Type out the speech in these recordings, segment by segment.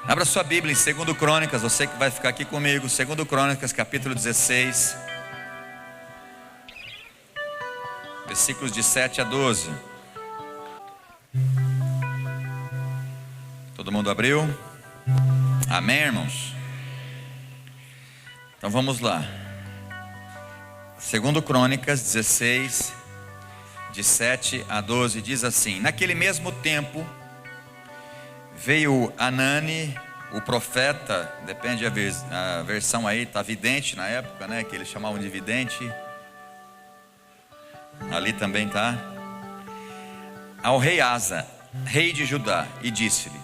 Abra sua Bíblia em 2 Crônicas, você que vai ficar aqui comigo. 2 Crônicas, capítulo 16, versículos de 7 a 12. Todo mundo abriu? Amém, irmãos? Então vamos lá. 2 Crônicas 16, de 7 a 12, diz assim: Naquele mesmo tempo veio Anani, o profeta, depende a versão aí, está vidente na época, né? Que eles chamavam de vidente. Ali também está. Ao rei Asa, rei de Judá, e disse-lhe: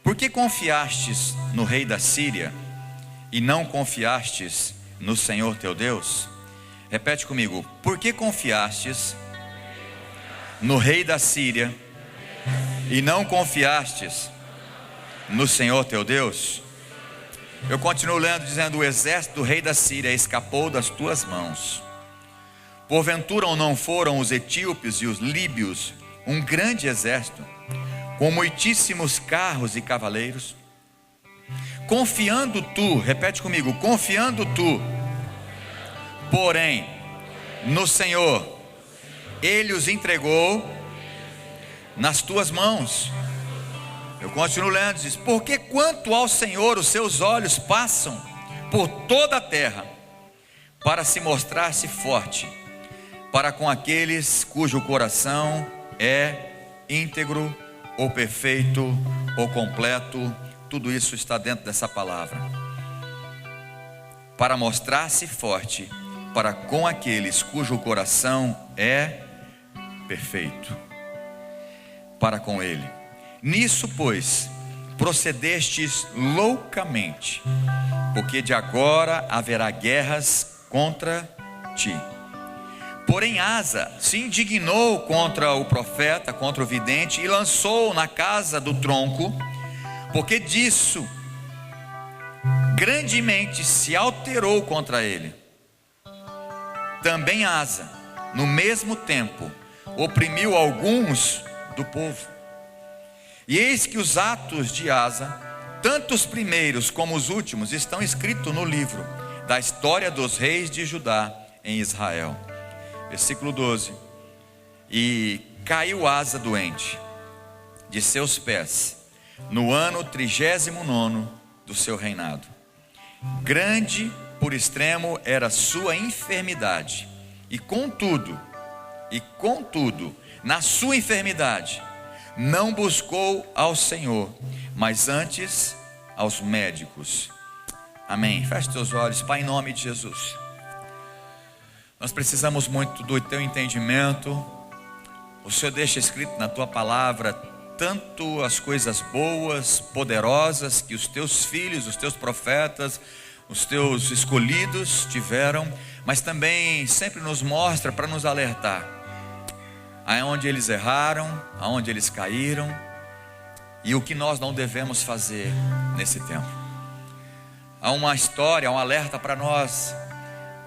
Por que confiastes no rei da Síria e não confiastes no Senhor teu Deus? Repete comigo: Por que confiastes no rei da Síria e não confiastes no Senhor teu Deus? Eu continuo lendo, dizendo: O exército do rei da Síria escapou das tuas mãos. Porventura não foram os etíopes e os líbios um grande exército, com muitíssimos carros e cavaleiros? Confiando tu, repete comigo, confiando tu, porém, no Senhor, Ele os entregou nas tuas mãos. Eu continuo lendo, diz: Porque quanto ao Senhor os seus olhos passam por toda a terra, para se mostrar-se forte para com aqueles cujo coração é íntegro, ou perfeito, ou completo. Tudo isso está dentro dessa palavra. Para mostrar-se forte para com aqueles cujo coração é perfeito, para com ele. Nisso, pois, procedestes loucamente, porque de agora haverá guerras contra ti. Porém Asa se indignou contra o profeta, contra o vidente, e lançou na casa do tronco, porque disso grandemente se alterou contra ele. Também Asa, no mesmo tempo, oprimiu alguns do povo. E eis que os atos de Asa, tanto os primeiros como os últimos, estão escritos no livro da história dos reis de Judá em Israel. Versículo 12: E caiu Asa doente de seus pés, no ano 39º do seu reinado. Grande por extremo era sua enfermidade, e contudo, na sua enfermidade, não buscou ao Senhor, mas antes aos médicos. Amém. Feche teus olhos. Pai, em nome de Jesus, nós precisamos muito do teu entendimento. O Senhor deixa escrito na tua palavra tanto as coisas boas, poderosas que os teus filhos, os teus profetas, os teus escolhidos tiveram, mas também sempre nos mostra para nos alertar aonde eles erraram, aonde eles caíram, e o que nós não devemos fazer nesse tempo. Há uma história, um alerta para nós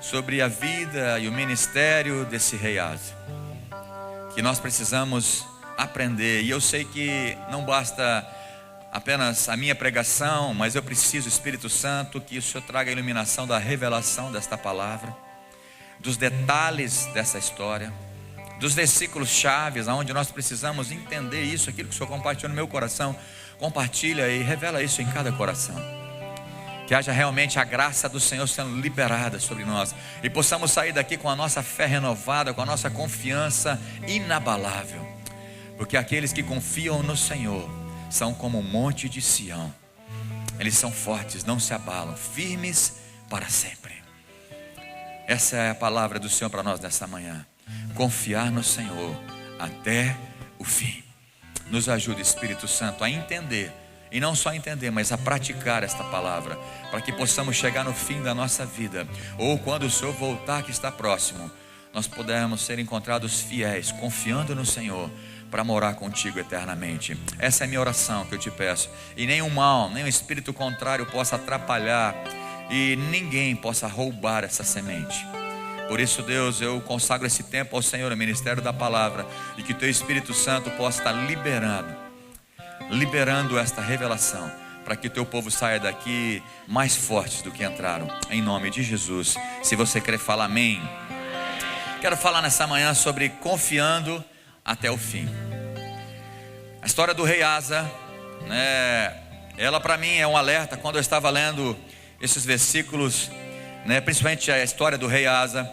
sobre a vida e o ministério desse rei Asa, que nós precisamos aprender. E eu sei que não basta apenas a minha pregação, mas eu preciso, Espírito Santo, que o Senhor traga a iluminação da revelação desta palavra, dos detalhes dessa história, dos versículos chaves, aonde nós precisamos entender isso, aquilo que o Senhor compartilhou no meu coração. Compartilha e revela isso em cada coração. Que haja realmente a graça do Senhor sendo liberada sobre nós, e possamos sair daqui com a nossa fé renovada, com a nossa confiança inabalável, porque aqueles que confiam no Senhor são como o monte de Sião. Eles são fortes, não se abalam, firmes para sempre. Essa é a palavra do Senhor para nós nessa manhã. Confiar no Senhor até o fim. Nos ajude, Espírito Santo, a entender, e não só entender, mas a praticar esta palavra, para que possamos chegar no fim da nossa vida, ou quando o Senhor voltar, que está próximo, nós pudermos ser encontrados fiéis, confiando no Senhor, para morar contigo eternamente. Essa é a minha oração que eu te peço, e nenhum mal, nenhum espírito contrário possa atrapalhar, e ninguém possa roubar essa semente. Por isso, Deus, eu consagro esse tempo ao Senhor, ao ministério da palavra, e que o teu Espírito Santo possa estar liberando esta revelação, para que o teu povo saia daqui mais fortes do que entraram, em nome de Jesus. Se você quer falar amém. Quero falar nessa manhã sobre confiando até o fim. A história do rei Asa, ela para mim é um alerta. Quando eu estava lendo esses versículos, principalmente a história do rei Asa,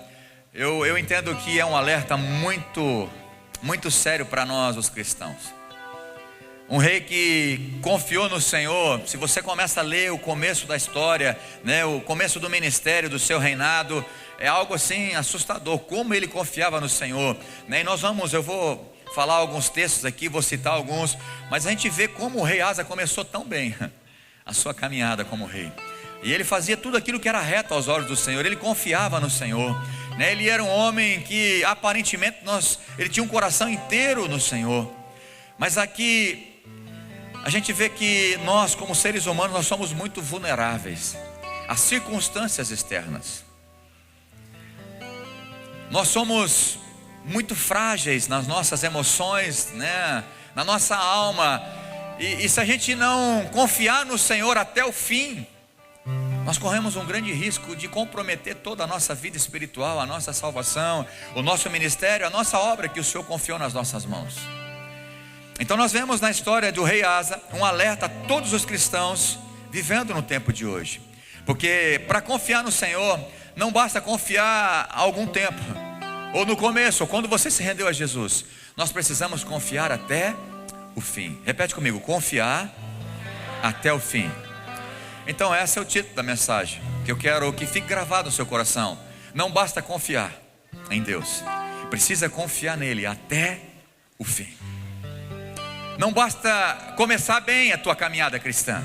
eu entendo que é um alerta muito, muito sério para nós os cristãos. Um rei que confiou no Senhor. Se você começa a ler o começo da história, o começo do ministério, do seu reinado, é algo assim assustador, como ele confiava no Senhor, E eu vou falar alguns textos aqui, vou citar alguns, mas a gente vê como o rei Asa começou tão bem a sua caminhada como rei. E ele fazia tudo aquilo que era reto aos olhos do Senhor, ele confiava no Senhor, Ele era um homem que aparentemente ele tinha um coração inteiro no Senhor. Mas aqui a gente vê que nós, como seres humanos, nós somos muito vulneráveis às circunstâncias externas. Nós somos muito frágeis nas nossas emoções, na nossa alma. E se a gente não confiar no Senhor até o fim, nós corremos um grande risco de comprometer toda a nossa vida espiritual, a nossa salvação, o nosso ministério, a nossa obra que o Senhor confiou nas nossas mãos. Então nós vemos na história do rei Asa um alerta a todos os cristãos vivendo no tempo de hoje. Porque para confiar no Senhor, não basta confiar algum tempo, ou no começo, ou quando você se rendeu a Jesus. Nós precisamos confiar até o fim. Repete comigo: confiar até o fim. Então esse é o título da mensagem, que eu quero que fique gravado no seu coração. Não basta confiar em Deus, precisa confiar nele até o fim. Não basta começar bem a tua caminhada cristã,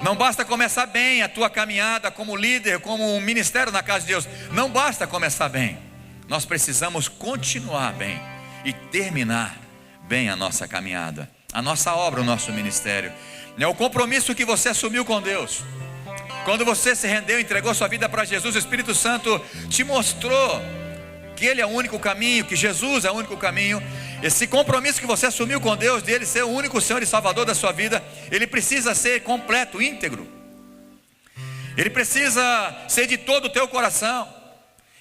não basta começar bem a tua caminhada como líder, como um ministério na casa de Deus. Não basta começar bem, nós precisamos continuar bem e terminar bem a nossa caminhada, a nossa obra, o nosso ministério. É o compromisso que você assumiu com Deus. Quando você se rendeu, entregou sua vida para Jesus, o Espírito Santo te mostrou que Ele é o único caminho, que Jesus é o único caminho. Esse compromisso que você assumiu com Deus, dele ser o único Senhor e Salvador da sua vida, ele precisa ser completo, íntegro. Ele precisa ser de todo o teu coração.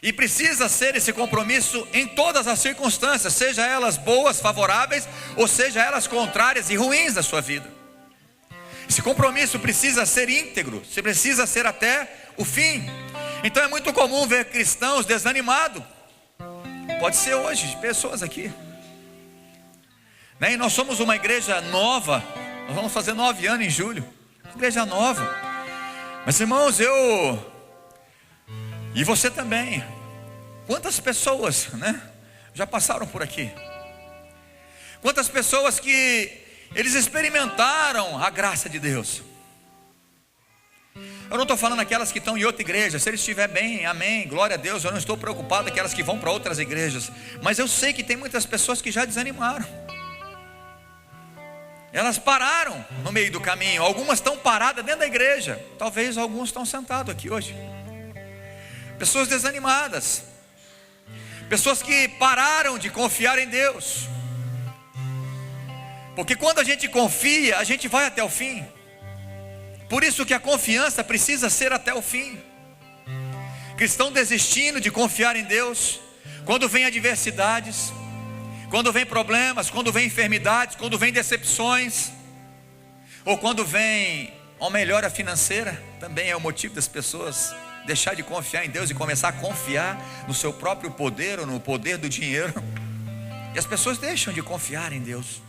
E precisa ser esse compromisso em todas as circunstâncias, seja elas boas, favoráveis, ou seja elas contrárias e ruins da sua vida. Esse compromisso precisa ser íntegro, você precisa ser até o fim. Então é muito comum ver cristãos desanimados. Pode ser hoje, pessoas aqui, E nós somos uma igreja nova. Nós vamos fazer 9 anos em julho. Igreja nova. Mas irmãos, e você também. Quantas pessoas, já passaram por aqui? Quantas pessoas que eles experimentaram a graça de Deus. Eu não estou falando aquelas que estão em outra igreja. Se eles estiverem bem, amém, glória a Deus. Eu não estou preocupado aquelas que vão para outras igrejas. Mas eu sei que tem muitas pessoas que já desanimaram. Elas pararam no meio do caminho. Algumas estão paradas dentro da igreja. Talvez alguns estão sentados aqui hoje. Pessoas desanimadas. Pessoas que pararam de confiar em Deus. Porque quando a gente confia, a gente vai até o fim. Por isso que a confiança precisa ser até o fim. Cristão desistindo de confiar em Deus, quando vem adversidades, quando vem problemas, quando vem enfermidades, quando vem decepções, ou quando vem uma melhora financeira, também é o motivo das pessoas deixar de confiar em Deus e começar a confiar no seu próprio poder ou no poder do dinheiro. E as pessoas deixam de confiar em Deus.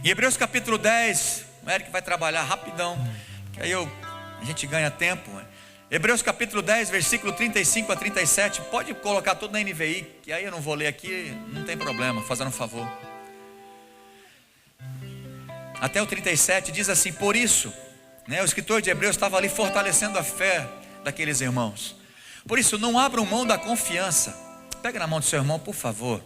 Em Hebreus capítulo 10, o Eric vai trabalhar rapidão, que aí a gente ganha tempo. Hebreus capítulo 10, versículo 35 a 37. Pode colocar tudo na NVI, que aí eu não vou ler aqui, não tem problema, fazendo um favor. Até o 37 diz assim: por isso, o escritor de Hebreus estava ali fortalecendo a fé daqueles irmãos. Por isso, não abram mão da confiança. Pega na mão do seu irmão, por favor.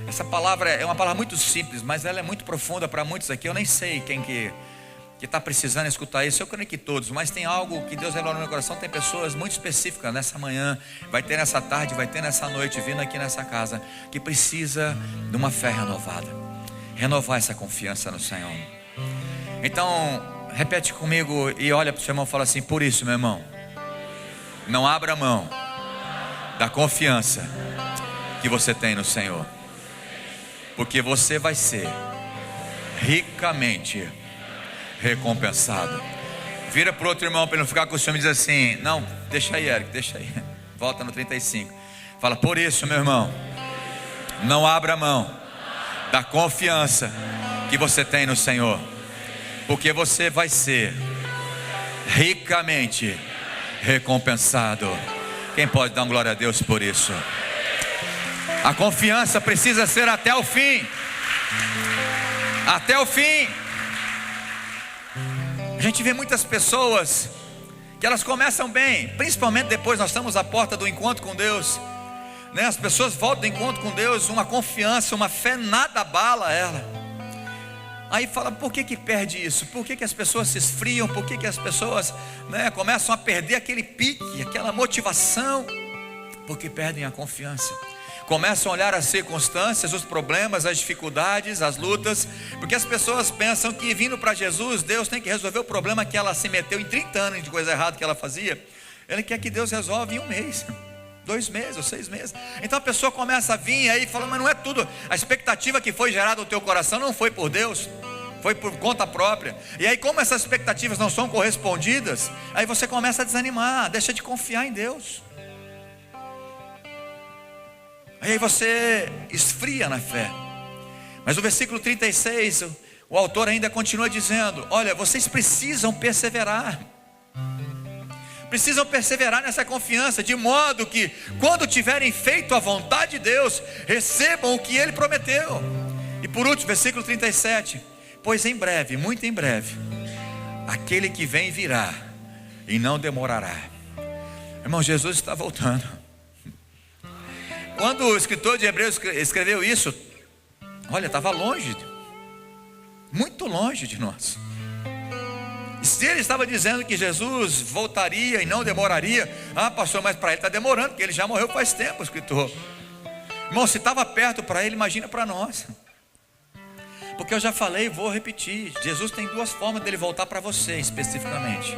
Essa palavra é uma palavra muito simples, mas ela é muito profunda para muitos aqui. Eu nem sei quem que está precisando escutar isso. Eu creio que todos, mas tem algo que Deus revelou no meu coração. Tem pessoas muito específicas nessa manhã, vai ter nessa tarde, vai ter nessa noite, vindo aqui nessa casa, que precisa de uma fé renovada, renovar essa confiança no Senhor. Então Repete comigo e olha para o seu irmão e fala assim: por isso, meu irmão, não abra mão da confiança que você tem no Senhor, porque você vai ser ricamente recompensado. Vira para o outro irmão para ele não ficar com o ciúme e diz assim: não, deixa aí, Eric, deixa aí. Volta no 35. Fala: por isso, meu irmão, não abra mão da confiança que você tem no Senhor, porque você vai ser ricamente recompensado. Quem pode dar uma glória a Deus por isso? A confiança precisa ser até o fim. Até o fim. A gente vê muitas pessoas que elas começam bem, principalmente depois nós estamos à porta do encontro com Deus, né? As pessoas voltam do encontro com Deus, uma confiança, uma fé, nada abala ela. Aí fala: por que perde isso? Por que as pessoas se esfriam? Por que as pessoas, né, começam a perder aquele pique, aquela motivação? Porque perdem a confiança. Começam a olhar as circunstâncias, os problemas, as dificuldades, as lutas, porque as pessoas pensam que vindo para Jesus, Deus tem que resolver o problema que ela se meteu em 30 anos de coisa errada que ela fazia. Ele quer que Deus resolva em 1 mês, 2 meses ou 6 meses. Então a pessoa começa a vir aí e fala: mas não é tudo. A expectativa que foi gerada no teu coração não foi por Deus, foi por conta própria. E aí, como essas expectativas não são correspondidas, aí você começa a desanimar, deixa de confiar em Deus. Aí você esfria na fé. Mas o versículo 36, o autor ainda continua dizendo: olha, vocês precisam perseverar. Precisam perseverar nessa confiança, de modo que quando tiverem feito a vontade de Deus, recebam o que Ele prometeu. E por último, versículo 37: pois em breve, muito em breve, aquele que vem virá e não demorará. Irmão, Jesus está voltando. Quando o escritor de Hebreus escreveu isso, olha, estava longe, muito longe de nós. Se ele estava dizendo que Jesus voltaria e não demoraria, pastor, mas para ele está demorando, porque ele já morreu faz tempo, o escritor. Irmão, se estava perto para ele, imagina para nós. Porque eu já falei e vou repetir: Jesus tem 2 formas dele voltar para você especificamente.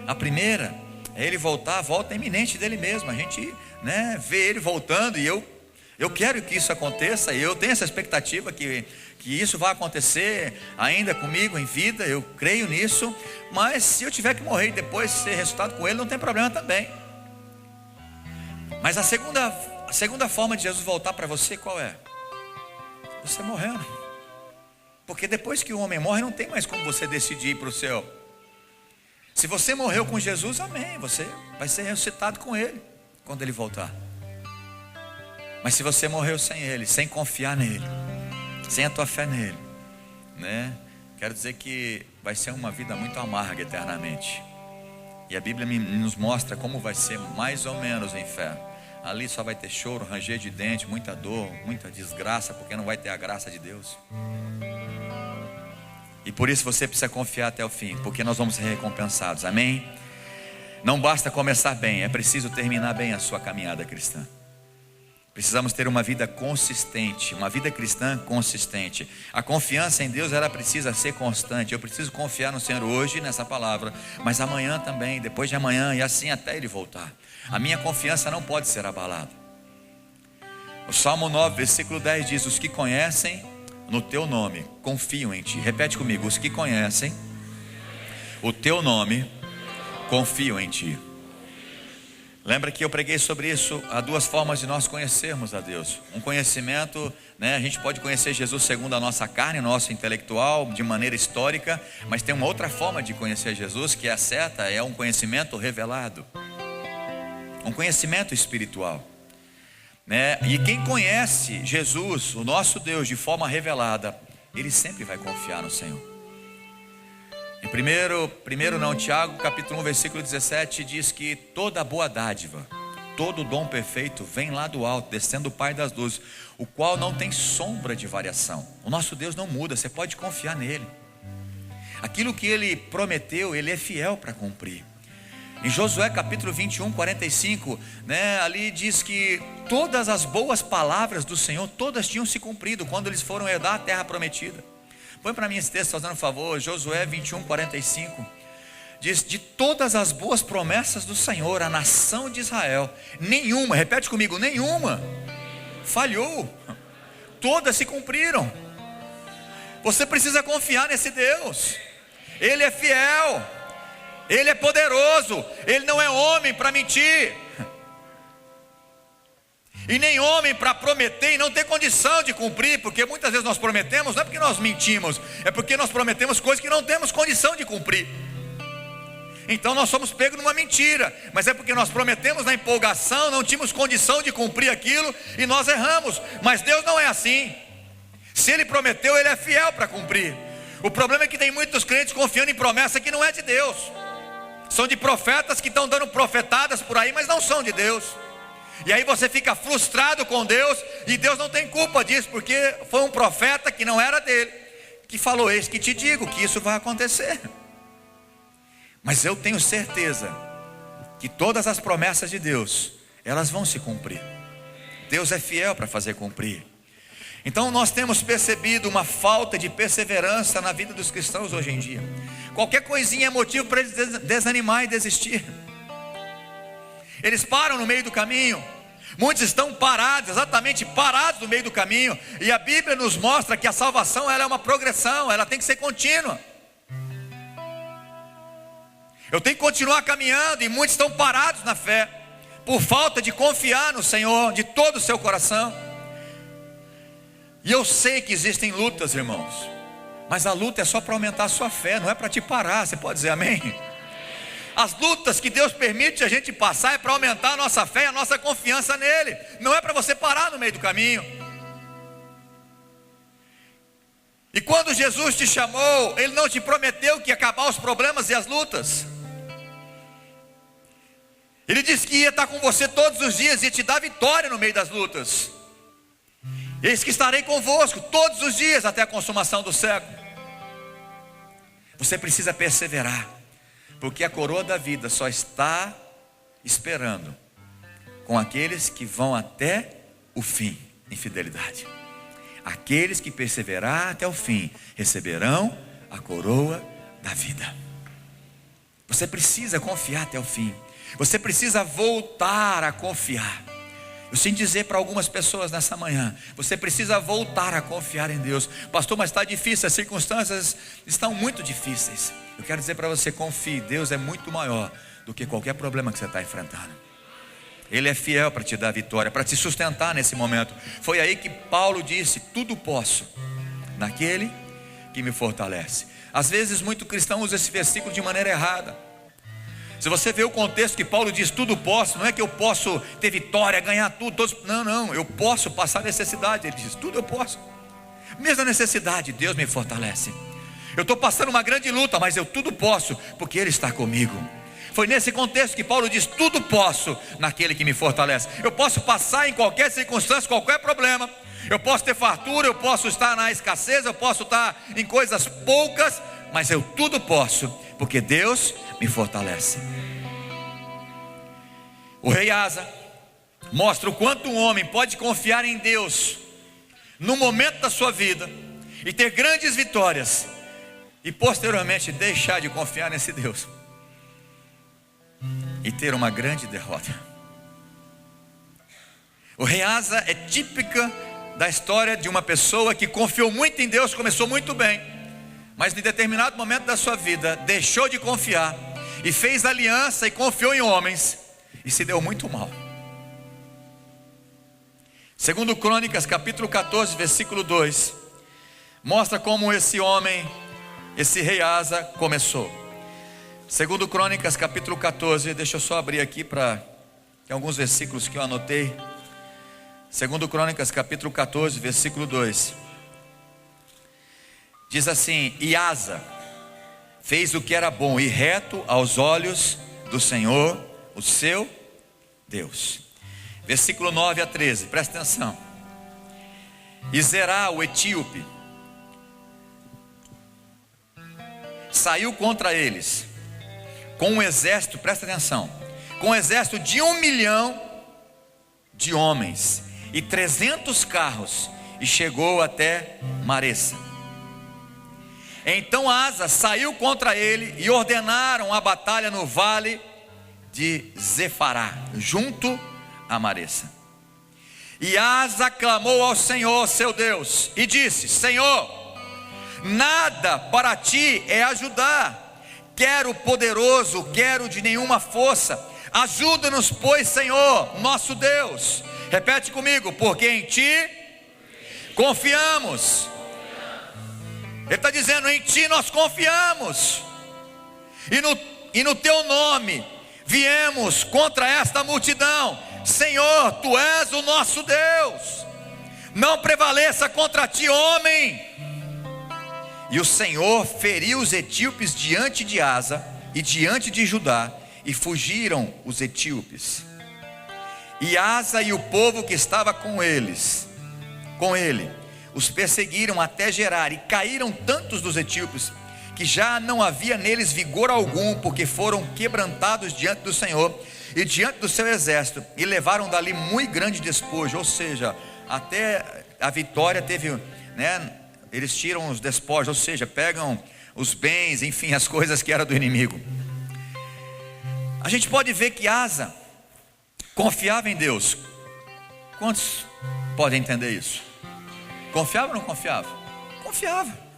A primeira é ele voltar, a volta iminente dele mesmo. A gente, né, vê ele voltando, e eu quero que isso aconteça, e eu tenho essa expectativa que isso vai acontecer ainda comigo em vida. Eu creio nisso. Mas se eu tiver que morrer e depois ser ressuscitado com ele, não tem problema também. Mas a segunda forma de Jesus voltar para você, qual é? Você morrendo. Porque depois que o homem morre, não tem mais como você decidir ir para o céu. Se você morreu com Jesus, amém, você vai ser ressuscitado com Ele quando Ele voltar. Mas se você morreu sem Ele, sem confiar nele, sem a tua fé nele, né? Quero dizer que vai ser uma vida muito amarga eternamente. E a Bíblia nos mostra como vai ser mais ou menos o inferno. Ali só vai ter choro, ranger de dente, muita dor, muita desgraça, porque não vai ter a graça de Deus. E por isso você precisa confiar até o fim, porque nós vamos ser recompensados, amém? Não basta começar bem, é preciso terminar bem a sua caminhada cristã. Precisamos ter uma vida consistente, uma vida cristã consistente. A confiança em Deus, ela precisa ser constante. Eu preciso confiar no Senhor hoje nessa palavra, mas amanhã também, depois de amanhã, e assim até Ele voltar. A minha confiança não pode ser abalada. O Salmo 9, versículo 10 diz: os que conhecem no teu nome confiam em ti. Repete comigo: os que conhecem o teu nome confiam em ti. Lembra que eu preguei sobre isso? Há 2 formas de nós conhecermos a Deus. Um conhecimento, né? A gente pode conhecer Jesus segundo a nossa carne, nosso intelectual, de maneira histórica. Mas tem uma outra forma de conhecer Jesus, que é a certa, é um conhecimento revelado, um conhecimento espiritual, né? E quem conhece Jesus, o nosso Deus, de forma revelada, ele sempre vai confiar no Senhor. Em Tiago, capítulo 1, versículo 17, diz que toda boa dádiva, todo dom perfeito vem lá do alto, descendo do Pai das luzes, o qual não tem sombra de variação. O nosso Deus não muda, você pode confiar nele. Aquilo que ele prometeu, ele é fiel para cumprir. Em Josué capítulo 21, 45, né, ali diz que todas as boas palavras do Senhor, todas tinham se cumprido quando eles foram herdar a terra prometida. Põe para mim esse texto, fazendo um favor. Josué 21:45. Diz: de todas as boas promessas do Senhor, a nação de Israel, nenhuma, repete comigo, nenhuma falhou. Todas se cumpriram. Você precisa confiar nesse Deus. Ele é fiel, Ele é poderoso, Ele não é homem para mentir, e nem homem para prometer e não ter condição de cumprir. Porque muitas vezes nós prometemos, não é porque nós mentimos, é porque nós prometemos coisas que não temos condição de cumprir. Então nós somos pegos numa mentira, mas é porque nós prometemos na empolgação, não tínhamos condição de cumprir aquilo e nós erramos. Mas Deus não é assim. Se Ele prometeu, Ele é fiel para cumprir. O problema é que tem muitos crentes confiando em promessa que não é de Deus. São de profetas que estão dando profetadas por aí, mas não são de Deus. E aí você fica frustrado com Deus, e Deus não tem culpa disso, porque foi um profeta que não era dele, que falou: eis que te digo que isso vai acontecer. Mas eu tenho certeza que todas as promessas de Deus, elas vão se cumprir. Deus é fiel para fazer cumprir. Então nós temos percebido uma falta de perseverança na vida dos cristãos hoje em dia. Qualquer coisinha é motivo para eles desanimar e desistir. Eles param no meio do caminho. Muitos estão parados, exatamente parados no meio do caminho. E a Bíblia nos mostra que a salvação, ela é uma progressão, ela tem que ser contínua. Eu tenho que continuar caminhando, e muitos estão parados na fé, por falta de confiar no Senhor de todo o seu coração. E eu sei que existem lutas, irmãos, mas a luta é só para aumentar a sua fé, não é para te parar. Você pode dizer amém? As lutas que Deus permite a gente passar é para aumentar a nossa fé e a nossa confiança nele. Não é para você parar no meio do caminho. E quando Jesus te chamou, Ele não te prometeu que ia acabar os problemas e as lutas. Ele disse que ia estar com você todos os dias e te dar vitória no meio das lutas. Eis que estarei convosco todos os dias até a consumação do século. Você precisa perseverar, porque a coroa da vida só está esperando com aqueles que vão até o fim em fidelidade. Aqueles que perseverar até o fim receberão a coroa da vida. Você precisa confiar até o fim. Você precisa voltar a confiar. Eu sinto dizer para algumas pessoas nessa manhã: você precisa voltar a confiar em Deus. Pastor, mas está difícil, as circunstâncias estão muito difíceis. Eu quero dizer para você: confie, Deus é muito maior do que qualquer problema que você está enfrentando. Ele é fiel para te dar vitória, para te sustentar nesse momento. Foi aí que Paulo disse: tudo posso naquele que me fortalece. Às vezes muito cristão usa esse versículo de maneira errada. Se você vê o contexto que Paulo diz tudo posso, não é que eu posso ter vitória, ganhar tudo, todos, não, eu posso passar necessidade. Ele diz: tudo eu posso, mesmo a necessidade, Deus me fortalece. Eu estou passando uma grande luta, mas eu tudo posso, porque Ele está comigo. Foi nesse contexto que Paulo diz: tudo posso naquele que me fortalece. Eu posso passar em qualquer circunstância, qualquer problema. Eu posso ter fartura, eu posso estar na escassez, eu posso estar em coisas poucas, mas eu tudo posso, porque Deus me fortalece. O rei Asa mostra o quanto um homem pode confiar em Deus no momento da sua vida e ter grandes vitórias, e posteriormente deixar de confiar nesse Deus e ter uma grande derrota. O rei Asa é típica da história de uma pessoa que confiou muito em Deus, começou muito bem, mas em determinado momento da sua vida deixou de confiar e fez aliança e confiou em homens e se deu muito mal. Segundo Crônicas capítulo 14 versículo 2 mostra como esse homem, esse rei Asa, começou. Segundo Crônicas capítulo 14, deixa eu só abrir aqui tem alguns versículos que eu anotei. Segundo Crônicas capítulo 14 versículo 2 diz assim: e Asa fez o que era bom e reto aos olhos do Senhor, o seu Deus. Versículo 9 a 13, presta atenção. E Zerá, o etíope, saiu contra eles com um exército, presta atenção, com um exército de 1 milhão de homens e 300 carros, e chegou até Maressa. Então Asa saiu contra ele e ordenaram a batalha no vale de Zefará, junto a Maressa. E Asa clamou ao Senhor seu Deus e disse: Senhor, nada para ti é ajudar, quero poderoso, quero de nenhuma força, ajuda-nos pois, Senhor, nosso Deus. Repete comigo: porque em ti confiamos. Ele está dizendo: em ti nós confiamos, e no teu nome viemos contra esta multidão. Senhor, tu és o nosso Deus, não prevaleça contra ti homem. E o Senhor feriu os etíopes diante de Asa e diante de Judá, e fugiram os etíopes. E Asa e o povo que estava com ele, os perseguiram até Gerar, e caíram tantos dos etíopes, que já não havia neles vigor algum, porque foram quebrantados diante do Senhor e diante do seu exército, e levaram dali muito grande despojo. Ou seja, até a vitória teve, né? Eles tiram os despojos, ou seja, pegam os bens, enfim, as coisas que eram do inimigo. A gente pode ver que Asa confiava em Deus. Quantos podem entender isso? Confiava ou não confiava? Confiava.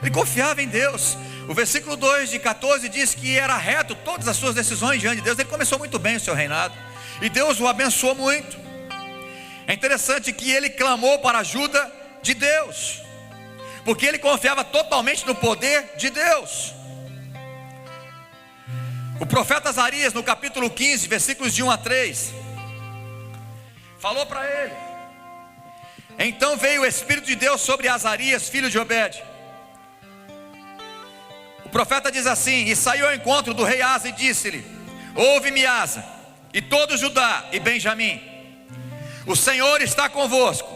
Ele confiava em Deus. O versículo 2 de 14 diz que era reto todas as suas decisões diante de Deus. Ele começou muito bem o seu reinado, e Deus o abençoou muito. É interessante que ele clamou para a ajuda de Deus, porque ele confiava totalmente no poder de Deus. O profeta Azarias, no capítulo 15, versículos de 1 a 3, falou para ele. Então veio o Espírito de Deus sobre Azarias, filho de Obed. O profeta diz assim: e saiu ao encontro do rei Asa e disse-lhe: ouve-me, Asa, e todo Judá e Benjamim, o Senhor está convosco,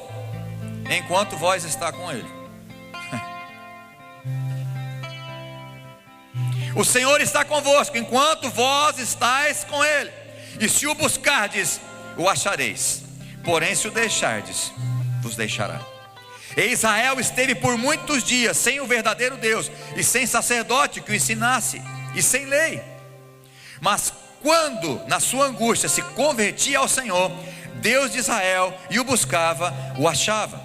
enquanto vós está com ele. O Senhor está convosco, enquanto vós estáis com ele. E se o buscardes, o achareis. Porém, se o deixardes, vos deixará. E Israel esteve por muitos dias sem o verdadeiro Deus, e sem sacerdote que o ensinasse, e sem lei. Mas quando na sua angústia se convertia ao Senhor, Deus de Israel, e o buscava, o achava.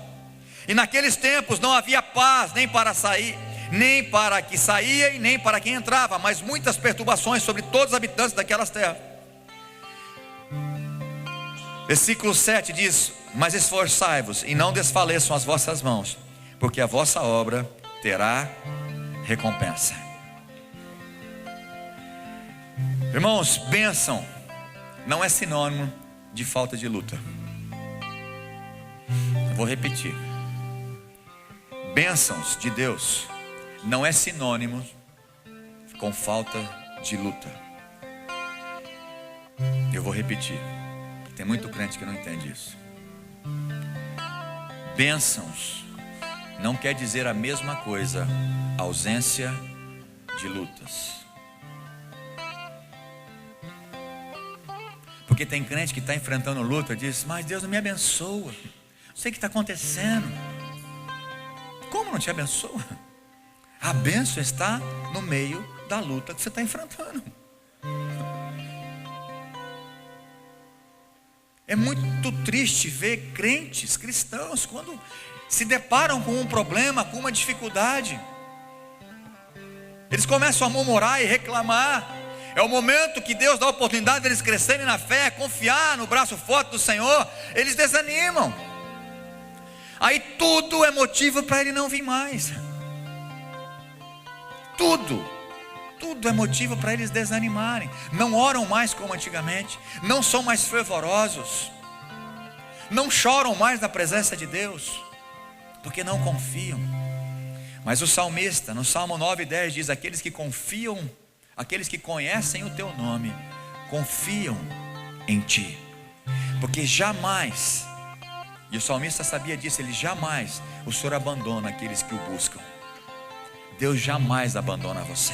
E naqueles tempos não havia paz, nem para sair, nem para que saía e nem para quem entrava, mas muitas perturbações sobre todos os habitantes daquelas terras. Versículo 7 diz: mas esforçai-vos e não desfaleçam as vossas mãos, porque a vossa obra terá recompensa. Irmãos, bênção não é sinônimo de falta de luta. Eu vou repetir: bênçãos de Deus não é sinônimo com falta de luta. Eu vou repetir, tem muito crente que não entende isso. Bênçãos não quer dizer a mesma coisa, ausência de lutas. Porque tem crente que está enfrentando luta e diz: mas Deus não me abençoa, não sei o que está acontecendo. Como não te abençoa? A bênção está no meio da luta que você está enfrentando. É muito triste ver crentes cristãos, quando se deparam com um problema, com uma dificuldade, eles começam a murmurar e reclamar. É o momento que Deus dá a oportunidade deles crescerem na fé, confiar no braço forte do Senhor, eles desanimam. Aí tudo é motivo para ele não vir mais. Tudo é motivo para eles desanimarem. Não oram mais como antigamente, não são mais fervorosos, não choram mais na presença de Deus, porque não confiam. Mas o salmista, no Salmo 9:10 diz: aqueles que confiam, aqueles que conhecem o teu nome, confiam em ti, porque jamais, e o salmista sabia disso, ele jamais, o Senhor abandona aqueles que o buscam. Deus jamais abandona você.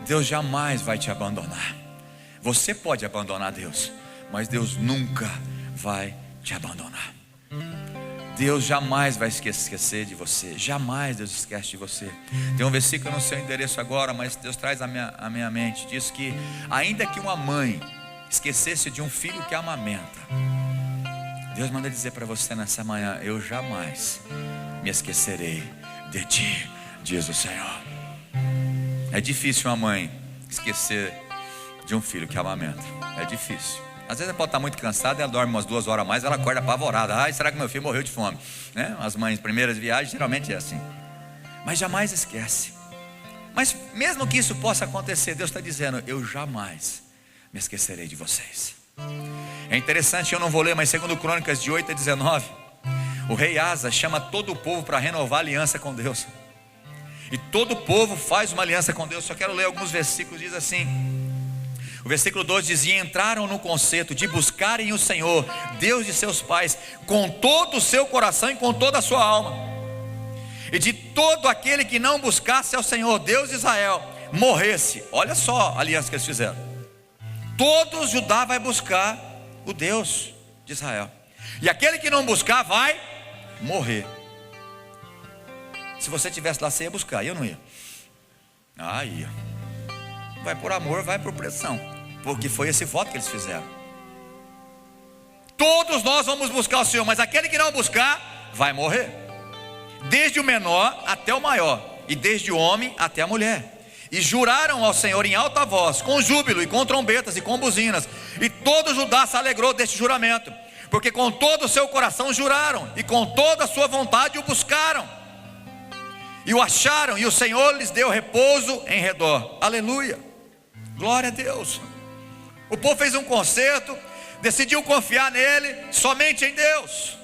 Deus jamais vai te abandonar. Você pode abandonar Deus, mas Deus nunca vai te abandonar. Deus jamais vai esquecer de você. Jamais Deus esquece de você. Tem um versículo, eu não sei o endereço agora, mas Deus traz à minha mente. Diz que ainda que uma mãe esquecesse de um filho que amamenta, Deus manda dizer para você nessa manhã: eu jamais me esquecerei de ti, diz o Senhor. É difícil uma mãe esquecer de um filho que amamenta. É difícil. Às vezes ela pode estar muito cansada, ela dorme umas 2 horas a mais, ela acorda apavorada. Ai, será que meu filho morreu de fome? Né? As mães, primeiras viagens, geralmente é assim. Mas jamais esquece. Mas mesmo que isso possa acontecer, Deus está dizendo: eu jamais me esquecerei de vocês. É interessante, eu não vou ler, mas segundo Crônicas de 8-19, o rei Asa chama todo o povo para renovar a aliança com Deus. E todo o povo faz uma aliança com Deus. Só quero ler alguns versículos. Diz assim, o versículo 12 diz: e entraram no concerto de buscarem o Senhor, Deus de seus pais, com todo o seu coração e com toda a sua alma. E de todo aquele que não buscasse ao Senhor, Deus de Israel, morresse. Olha só a aliança que eles fizeram. Todo Judá vai buscar o Deus de Israel, e aquele que não buscar vai morrer. Se você estivesse lá, você ia buscar, eu não ia. Ah, ia. Vai por amor, vai por pressão, porque foi esse voto que eles fizeram. Todos nós vamos buscar o Senhor, mas aquele que não buscar vai morrer. Desde o menor até o maior, e desde o homem até a mulher. E juraram ao Senhor em alta voz, com júbilo e com trombetas e com buzinas. E todo Judá se alegrou deste juramento, porque com todo o seu coração juraram, e com toda a sua vontade o buscaram. E o acharam, e o Senhor lhes deu repouso em redor. Aleluia, glória a Deus. O povo fez um concerto, decidiu confiar nele, somente em Deus.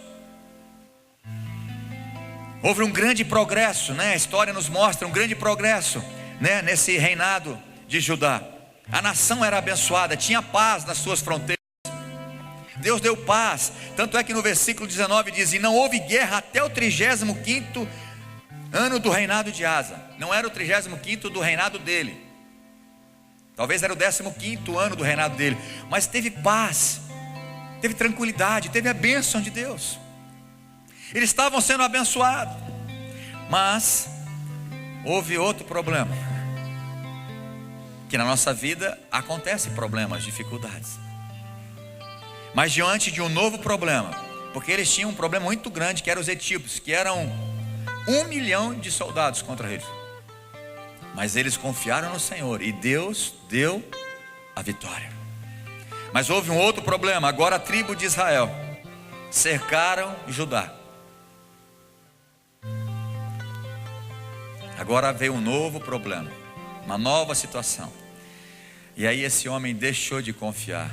Houve um grande progresso, né? A história nos mostra um grande progresso, né? Nesse reinado de Judá. A nação era abençoada, tinha paz nas suas fronteiras. Deus deu paz, tanto é que no versículo 19 diz: e não houve guerra até o 35º ano do reinado de Asa. Não era o 35º do reinado dele, talvez era o 15º ano do reinado dele, mas teve paz, teve tranquilidade, teve a bênção de Deus. Eles estavam sendo abençoados, mas houve outro problema, que na nossa vida acontece problemas, dificuldades, mas diante de um novo problema, porque eles tinham um problema muito grande, que eram os etíopes, que eram 1 milhão de soldados contra eles. Mas eles confiaram no Senhor, e Deus deu a vitória. Mas houve um outro problema. Agora a tribo de Israel cercaram Judá. Agora veio um novo problema, uma nova situação. E aí esse homem deixou de confiar.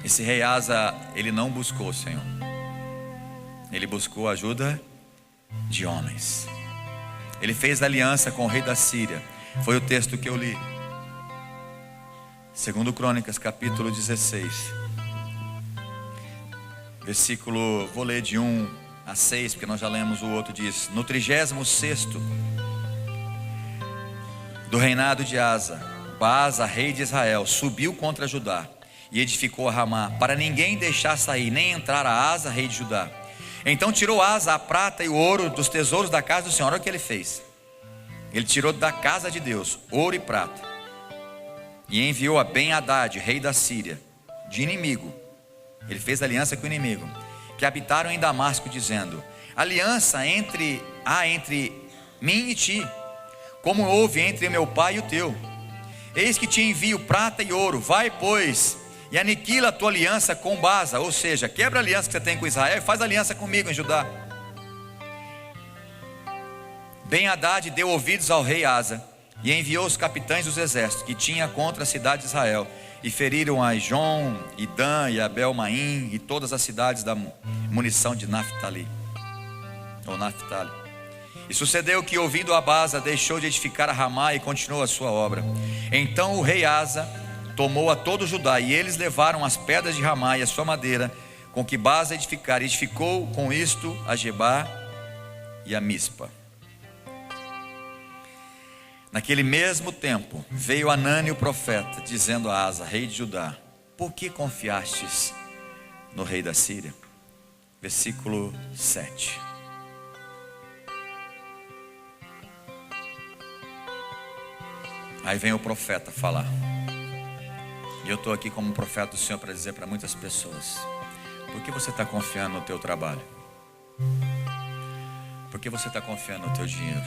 Esse rei Asa, ele não buscou o Senhor, ele buscou a ajuda de homens. Ele fez aliança com o rei da Síria. Foi o texto que eu li, segundo Crônicas capítulo 16, versículo, vou ler de 1-6, porque nós já lemos o outro. Diz: no 36º do reinado de Asa, Baasa, rei de Israel, subiu contra Judá e edificou a Ramá, para ninguém deixar sair nem entrar a Asa, rei de Judá. Então tirou Asa a prata e o ouro dos tesouros da casa do Senhor. Olha o que ele fez. Ele tirou da casa de Deus ouro e prata, e enviou a Ben-Hadad, rei da Síria, de inimigo. Ele fez aliança com o inimigo, que habitaram em Damasco, dizendo: aliança entre mim e ti, como houve entre meu pai e o teu. Eis que te envio prata e ouro. Vai, pois, e aniquila a tua aliança com Baasa, ou seja, quebra a aliança que você tem com Israel e faz aliança comigo em Judá. Ben-Hadad deu ouvidos ao rei Asa e enviou os capitães dos exércitos que tinha contra a cidade de Israel, e feriram a Ijon, e Dan, e Abel-Maim, e todas as cidades da munição de Naphtali. E sucedeu que, ouvindo a Baasa, deixou de edificar a Ramá e continuou a sua obra. Então o rei Asa tomou a todo Judá, e eles levaram as pedras de Ramá e a sua madeira, com que Baasa edificara, e edificou com isto a Gebá e a Mispa. Naquele mesmo tempo veio Anani o profeta, dizendo a Asa, rei de Judá: por que confiastes no rei da Síria? versículo 7. Aí vem o profeta falar. E eu estou aqui como profeta do Senhor para dizer para muitas pessoas: por que você está confiando no teu trabalho? Por que você está confiando no teu dinheiro?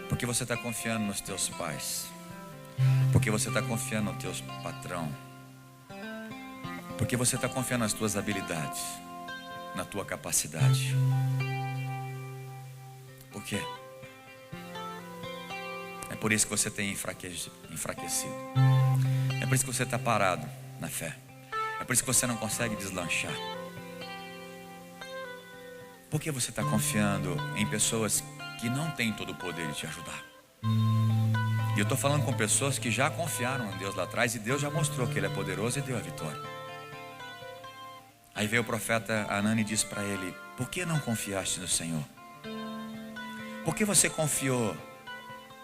Por que você está confiando nos teus pais? Por que você está confiando no teu patrão? Por que você está confiando nas tuas habilidades, na tua capacidade? Por quê? É por isso que você tem enfraquecido. É por isso que você está parado na fé. É por isso que você não consegue deslanchar. Por que você está confiando em pessoas que não têm todo o poder de te ajudar? E eu estou falando com pessoas que já confiaram em Deus lá atrás, e Deus já mostrou que Ele é poderoso e deu a vitória. Aí veio o profeta Anani e disse para ele: por que não confiaste no Senhor? Por que você confiou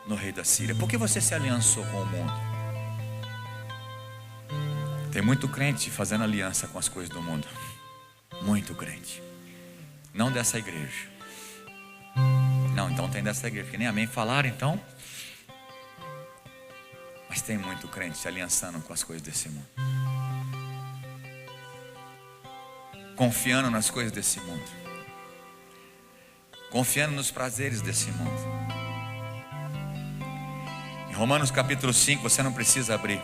no rei da Síria? Por que você se aliançou com o mundo? Tem muito crente fazendo aliança com as coisas do mundo. Muito crente. Não dessa igreja. Não, então tem dessa igreja, porque nem amém falaram então. Mas tem muito crente se aliançando com as coisas desse mundo, confiando nas coisas desse mundo, confiando nos prazeres desse mundo. Em Romanos capítulo 5, você não precisa abrir,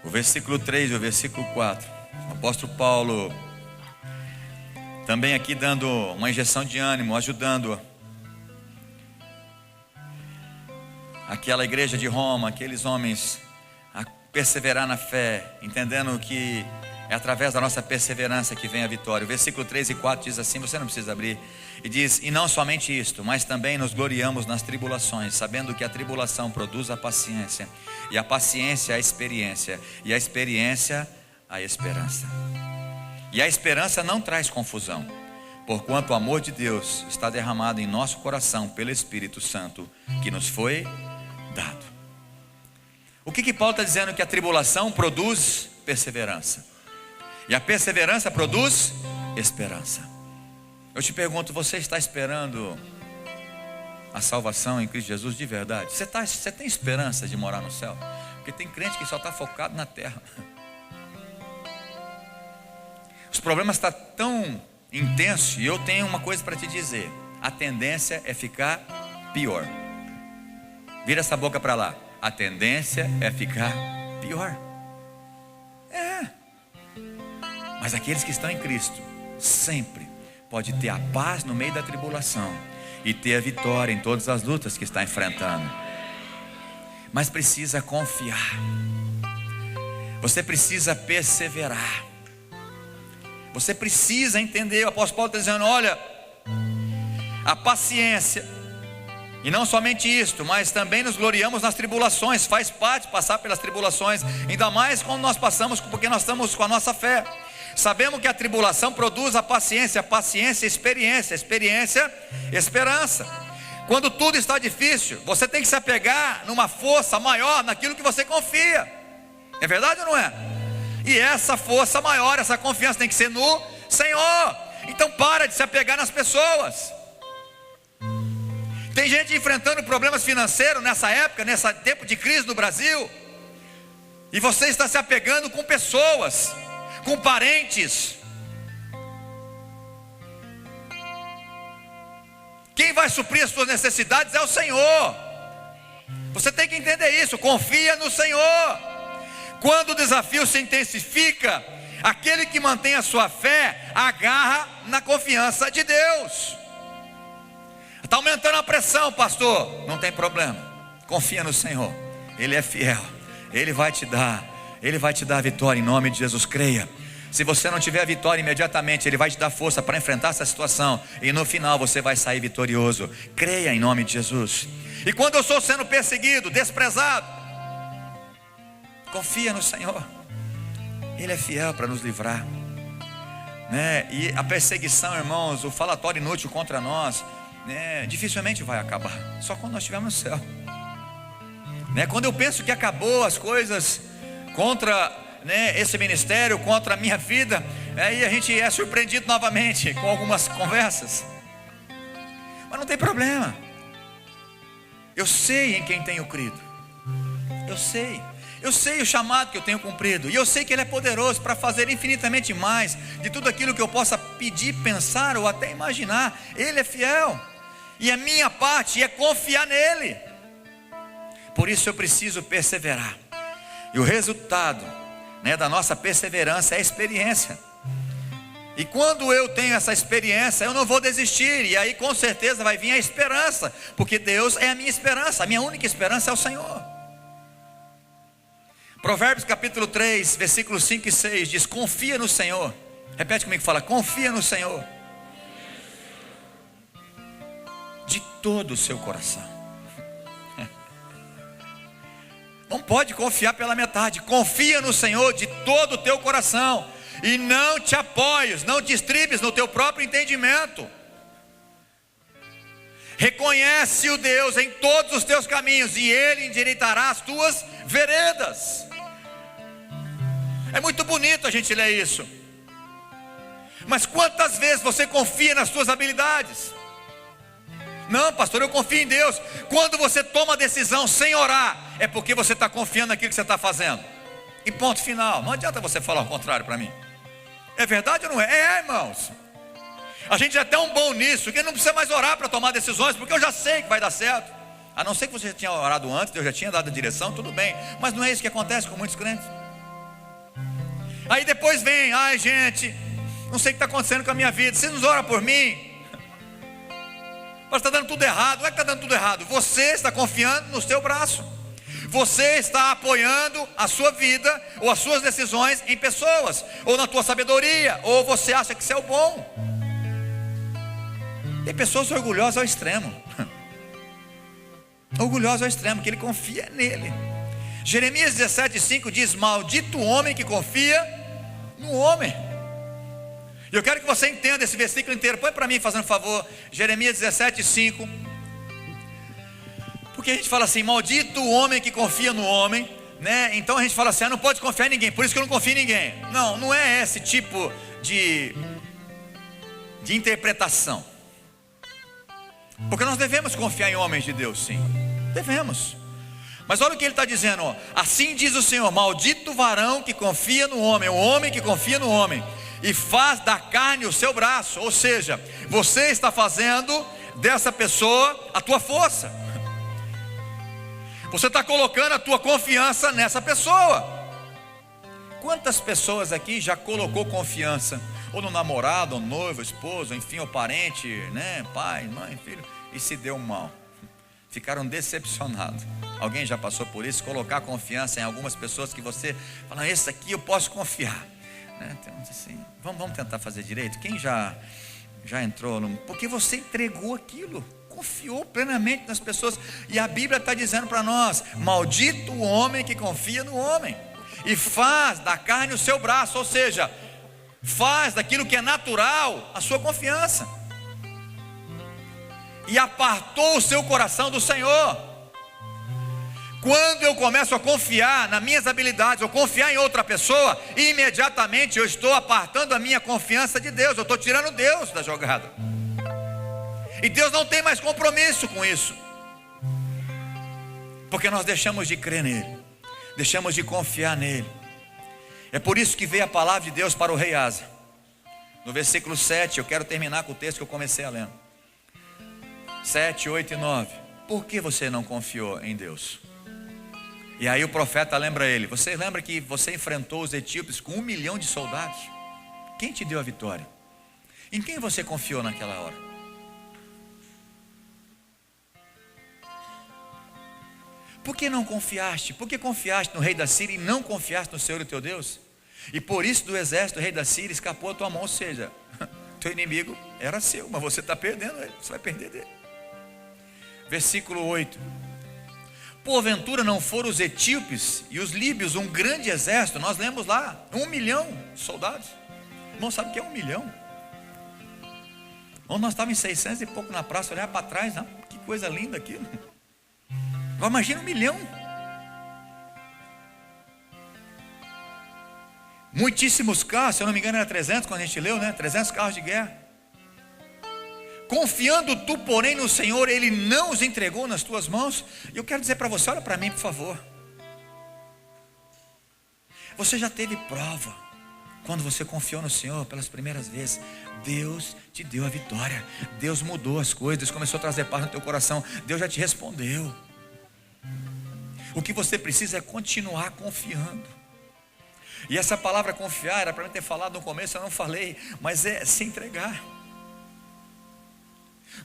o versículo 3 e o versículo 4, o apóstolo Paulo também aqui dando uma injeção de ânimo, ajudando aquela igreja de Roma, aqueles homens a perseverar na fé, entendendo que é através da nossa perseverança que vem a vitória. O versículo 3 e 4 diz assim, você não precisa abrir, e diz: e não somente isto, mas também nos gloriamos nas tribulações, sabendo que a tribulação produz a paciência, e a paciência a experiência, e a experiência a esperança. E a esperança não traz confusão, porquanto o amor de Deus está derramado em nosso coração pelo Espírito Santo que nos foi dado. O que Paulo está dizendo? Que a tribulação produz perseverança, e a perseverança produz esperança. Eu te pergunto, você está esperando a salvação em Cristo Jesus de verdade? Você tem esperança de morar no céu? Porque tem crente que só está focado na terra. Os problemas estão tão intensos, e eu tenho uma coisa para te dizer: a tendência é ficar pior. Vira essa boca para lá. A tendência é ficar pior. Mas aqueles que estão em Cristo sempre pode ter a paz no meio da tribulação e ter a vitória em todas as lutas que está enfrentando. Mas precisa confiar. Você precisa perseverar. Você precisa entender. O apóstolo Paulo está dizendo: olha, a paciência, e não somente isto, mas também nos gloriamos nas tribulações. Faz parte passar pelas tribulações, ainda mais quando nós passamos, porque nós estamos com a nossa fé. Sabemos que a tribulação produz a paciência experiência, experiência esperança. Quando tudo está difícil, você tem que se apegar numa força maior naquilo que você confia. É verdade ou não é? E essa força maior, essa confiança tem que ser no Senhor. Então para de se apegar nas pessoas. Tem gente enfrentando problemas financeiros nessa época, nesse tempo de crise no Brasil, e você está se apegando com pessoas, com parentes. Quem vai suprir as suas necessidades é o Senhor. Você tem que entender isso. Confia no Senhor. Quando o desafio se intensifica, aquele que mantém a sua fé agarra na confiança de Deus. Está aumentando a pressão, pastor. Não tem problema. Confia no Senhor. Ele é fiel. Ele vai te dar a vitória em nome de Jesus. Creia. Se você não tiver a vitória imediatamente, Ele vai te dar força para enfrentar essa situação, e no final você vai sair vitorioso. Creia em nome de Jesus. E quando eu estou sendo perseguido, desprezado, confia no Senhor. Ele é fiel para nos livrar, né? E a perseguição, irmãos, o falatório inútil contra nós, né, dificilmente vai acabar. Só quando nós estivermos no céu, né? Quando eu penso que acabou as coisas contra, né, esse ministério, contra a minha vida, Aí a gente é surpreendido novamente com algumas conversas. Mas não tem problema. Eu sei em quem tenho crido. Eu sei o chamado que eu tenho cumprido. E eu sei que Ele é poderoso para fazer infinitamente mais de tudo aquilo que eu possa pedir, pensar ou até imaginar. Ele é fiel. E a minha parte é confiar nele. Por isso eu preciso perseverar. E o resultado, da nossa perseverança é a experiência. E quando eu tenho essa experiência, eu não vou desistir. E aí com certeza vai vir a esperança. Porque Deus é a minha esperança. A minha única esperança é o Senhor. Provérbios capítulo 3, versículos 5 e 6 diz: confia no Senhor. Repete comigo, fala: confia no Senhor de todo o seu coração. Não pode confiar pela metade. Confia no Senhor de todo o teu coração. E não te apoies, não te estribes no teu próprio entendimento. Reconhece o Deus em todos os teus caminhos, e Ele endireitará as tuas veredas. É muito bonito a gente ler isso. Mas quantas vezes você confia nas suas habilidades? Não, pastor, eu confio em Deus. Quando você toma a decisão sem orar, é porque você está confiando naquilo que você está fazendo. E ponto final. Não adianta você falar o contrário para mim. É verdade ou não é? É, irmãos. A gente é tão bom nisso que não precisa mais orar para tomar decisões, porque eu já sei que vai dar certo. A não ser que você já tinha orado antes, Deus já tinha dado a direção, tudo bem. Mas não é isso que acontece com muitos crentes. Aí depois vem: ai gente, não sei o que está acontecendo com a minha vida, vocês não oram por mim? Mas está dando tudo errado. Não é que está dando tudo errado, você está confiando no seu braço. Você está apoiando a sua vida ou as suas decisões em pessoas, ou na tua sabedoria, ou você acha que você é o bom. Tem pessoas orgulhosas ao extremo. Orgulhosas ao extremo, que ele confia nele. Jeremias 17:5 diz: maldito o homem que confia no homem. E eu quero que você entenda esse versículo inteiro. Põe para mim, fazendo favor, Jeremias 17:5. Porque a gente fala assim: maldito o homem que confia no homem, Então a gente fala assim: não pode confiar em ninguém, por isso que eu não confio em ninguém. Não, não é esse tipo de interpretação. Porque nós devemos confiar em homens de Deus, sim, devemos. Mas olha o que ele está dizendo, ó. Assim diz o Senhor: maldito o varão que confia no homem, o homem que confia no homem, e faz da carne o seu braço. Ou seja, você está fazendo dessa pessoa a tua força. Você está colocando a tua confiança nessa pessoa. Quantas pessoas aqui já colocou confiança, ou no namorado, ou noivo, esposo, enfim, ou parente, pai, mãe, filho, e se deu mal, ficaram decepcionados? Alguém já passou por isso? Colocar confiança em algumas pessoas que você fala: esse aqui eu posso confiar, Então, assim, vamos tentar fazer direito. Quem já entrou porque você entregou aquilo, confiou plenamente nas pessoas. E a Bíblia está dizendo para nós: maldito o homem que confia no homem e faz da carne o seu braço. Ou seja, faz daquilo que é natural a sua confiança, e apartou o seu coração do Senhor. Quando eu começo a confiar nas minhas habilidades, ou confiar em outra pessoa, imediatamente eu estou apartando a minha confiança de Deus. Eu estou tirando Deus da jogada. E Deus não tem mais compromisso com isso, porque nós deixamos de crer nele, deixamos de confiar nele. É por isso que veio a palavra de Deus para o rei Asa. No versículo 7, eu quero terminar com o texto que eu comecei a ler. 7, 8 e 9. Por que você não confiou em Deus? E aí o profeta lembra ele: você lembra que você enfrentou os etíopes com 1 milhão de soldados? Quem te deu a vitória? Em quem você confiou naquela hora? Por que não confiaste? Por que confiaste no rei da Síria e não confiaste no Senhor, o teu Deus? E por isso do exército, o rei da Síria escapou a tua mão. Ou seja, teu inimigo era seu, mas você está perdendo ele, você vai perder dele. Versículo 8: porventura não foram os etíopes e os líbios um grande exército? Nós lemos lá, 1 milhão de soldados. Irmão, sabe o que é 1 milhão? Nós estávamos em 600 e pouco na praça, olhar para trás, que coisa linda aquilo. Agora imagina 1 milhão. muitíssimos carros, se eu não me engano era 300 quando a gente leu, né? 300 carros de guerra. Confiando tu, porém, no Senhor, Ele não os entregou nas tuas mãos. E eu quero dizer para você, olha para mim, por favor. Você já teve prova, quando você confiou no Senhor pelas primeiras vezes. Deus te deu a vitória. Deus mudou as coisas, Deus começou a trazer paz no teu coração. Deus já te respondeu. O que você precisa é continuar confiando. E essa palavra confiar, era para mim ter falado no começo, eu não falei, mas é se entregar.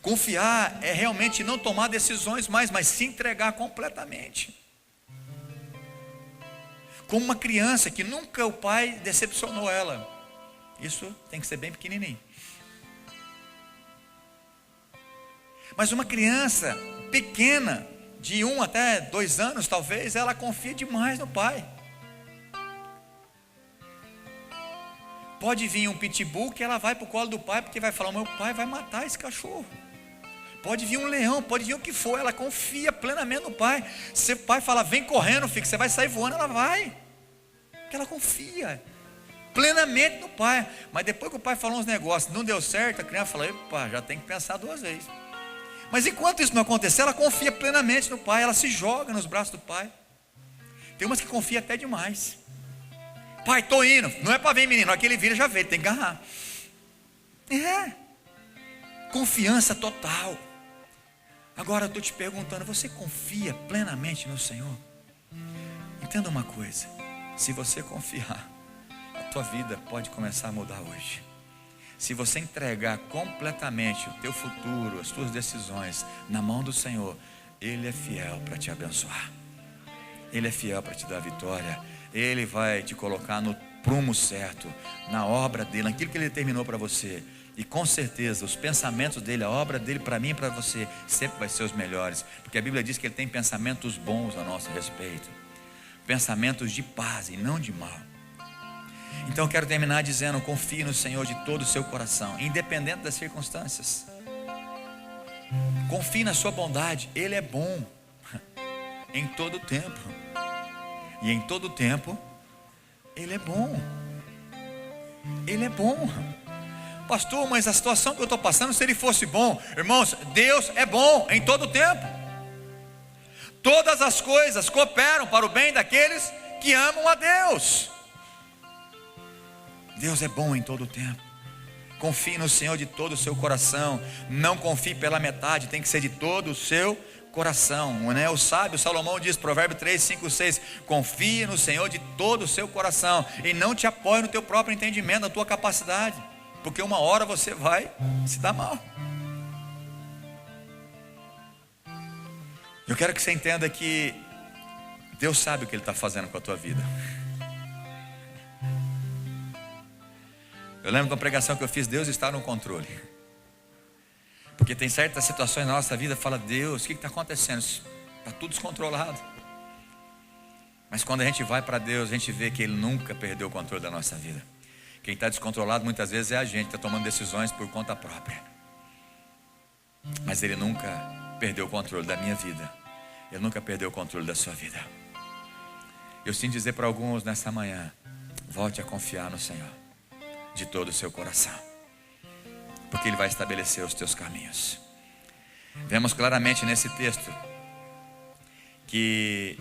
Confiar é realmente não tomar decisões mais, mas se entregar completamente. Como uma criança que nunca o pai decepcionou ela. Isso tem que ser bem pequenininho. Mas uma criança pequena, de 1 até 2 anos talvez, ela confia demais no pai. Pode vir um pitbull que ela vai para o colo do pai, porque vai falar, meu pai vai matar esse cachorro. Pode vir um leão, pode vir o que for, ela confia plenamente no pai. Se o pai fala, vem correndo, filho, você vai sair voando, ela vai. Porque ela confia plenamente no pai. Mas depois que o pai falou uns negócios, não deu certo, a criança fala, epa, já tem que pensar 2 vezes. Mas enquanto isso não acontecer, ela confia plenamente no pai, ela se joga nos braços do pai. Tem umas que confia até demais. Pai, estou indo, não é para vir menino, aquele vira já veio, tem que agarrar. Confiança total. Agora eu estou te perguntando, você confia plenamente no Senhor? Entenda uma coisa, se você confiar, a tua vida pode começar a mudar hoje. Se você entregar completamente o teu futuro, as tuas decisões na mão do Senhor, Ele é fiel para te abençoar. Ele é fiel para te dar vitória. Ele vai te colocar no prumo certo, na obra dele, naquilo que Ele determinou para você. E com certeza os pensamentos dele, a obra dele para mim e para você sempre vai ser os melhores, porque a Bíblia diz que Ele tem pensamentos bons a nosso respeito, pensamentos de paz e não de mal. Então eu quero terminar dizendo, confie no Senhor de todo o seu coração, independente das circunstâncias. Confie na sua bondade, Ele é bom em todo o tempo. E em todo o tempo Ele é bom. Ele é bom. Pastor, mas a situação que eu estou passando, se Ele fosse bom, irmãos, Deus é bom em todo o tempo. Todas as coisas cooperam para o bem daqueles que amam a Deus. Deus é bom em todo o tempo. Confie no Senhor de todo o seu coração. Não confie pela metade, tem que ser de todo o seu coração, né? O sábio Salomão diz, Provérbio 3, 5, 6, confie no Senhor de todo o seu coração e não te apoie no teu próprio entendimento, na tua capacidade, porque uma hora você vai se dar mal. Eu quero que você entenda que Deus sabe o que Ele está fazendo com a tua vida. Eu lembro de uma pregação que eu fiz, Deus está no controle. Porque tem certas situações na nossa vida, fala, Deus, o que está acontecendo? Está tudo descontrolado. Mas quando a gente vai para Deus, a gente vê que Ele nunca perdeu o controle da nossa vida. Quem está descontrolado muitas vezes é a gente, está tomando decisões por conta própria. Mas Ele nunca perdeu o controle da minha vida. Ele nunca perdeu o controle da sua vida. Eu sinto dizer para alguns nessa manhã, volte a confiar no Senhor de todo o seu coração, porque Ele vai estabelecer os teus caminhos. Vemos claramente nesse texto que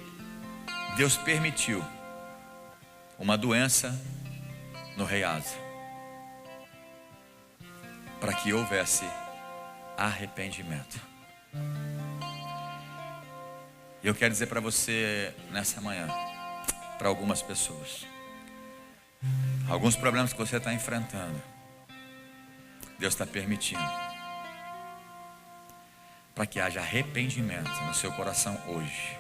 Deus permitiu uma doença no rei Asa, para que houvesse arrependimento. E eu quero dizer para você nessa manhã, para algumas pessoas, alguns problemas que você está enfrentando, Deus está permitindo para que haja arrependimento no seu coração hoje.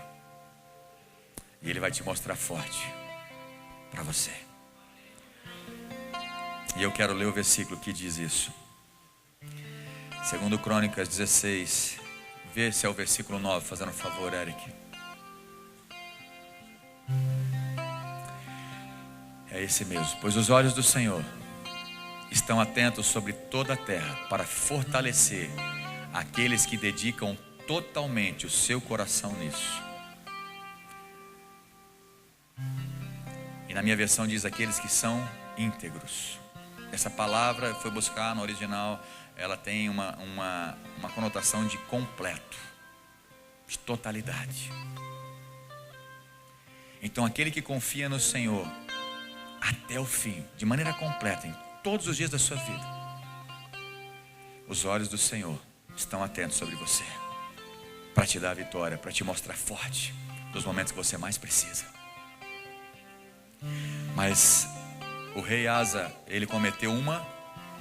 E Ele vai te mostrar forte para você. E eu quero ler o versículo que diz isso. 2 Crônicas 16. Vê se é o versículo 9, fazendo um favor, Eric. É esse mesmo. Pois os olhos do Senhor estão atentos sobre toda a terra para fortalecer aqueles que dedicam totalmente o seu coração nisso. E na minha versão diz aqueles que são íntegros. Essa palavra foi buscar no original, ela tem uma conotação de completo, de totalidade. Então aquele que confia no Senhor até o fim, de maneira completa, em todos os dias da sua vida, os olhos do Senhor estão atentos sobre você, para te dar a vitória, para te mostrar forte nos momentos que você mais precisa. Mas o rei Asa, ele cometeu uma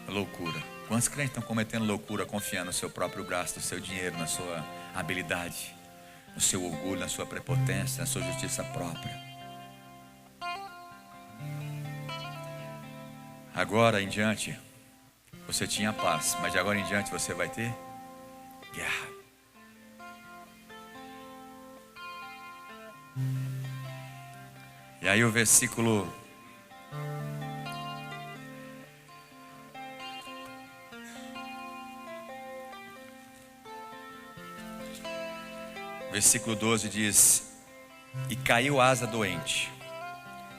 loucura. Quantos crentes estão cometendo loucura, confiando no seu próprio braço, no seu dinheiro, na sua habilidade, no seu orgulho, na sua prepotência, na sua justiça própria? Agora em diante, você tinha paz, mas de agora em diante você vai ter guerra. E aí o versículo 12 diz: e caiu Asa doente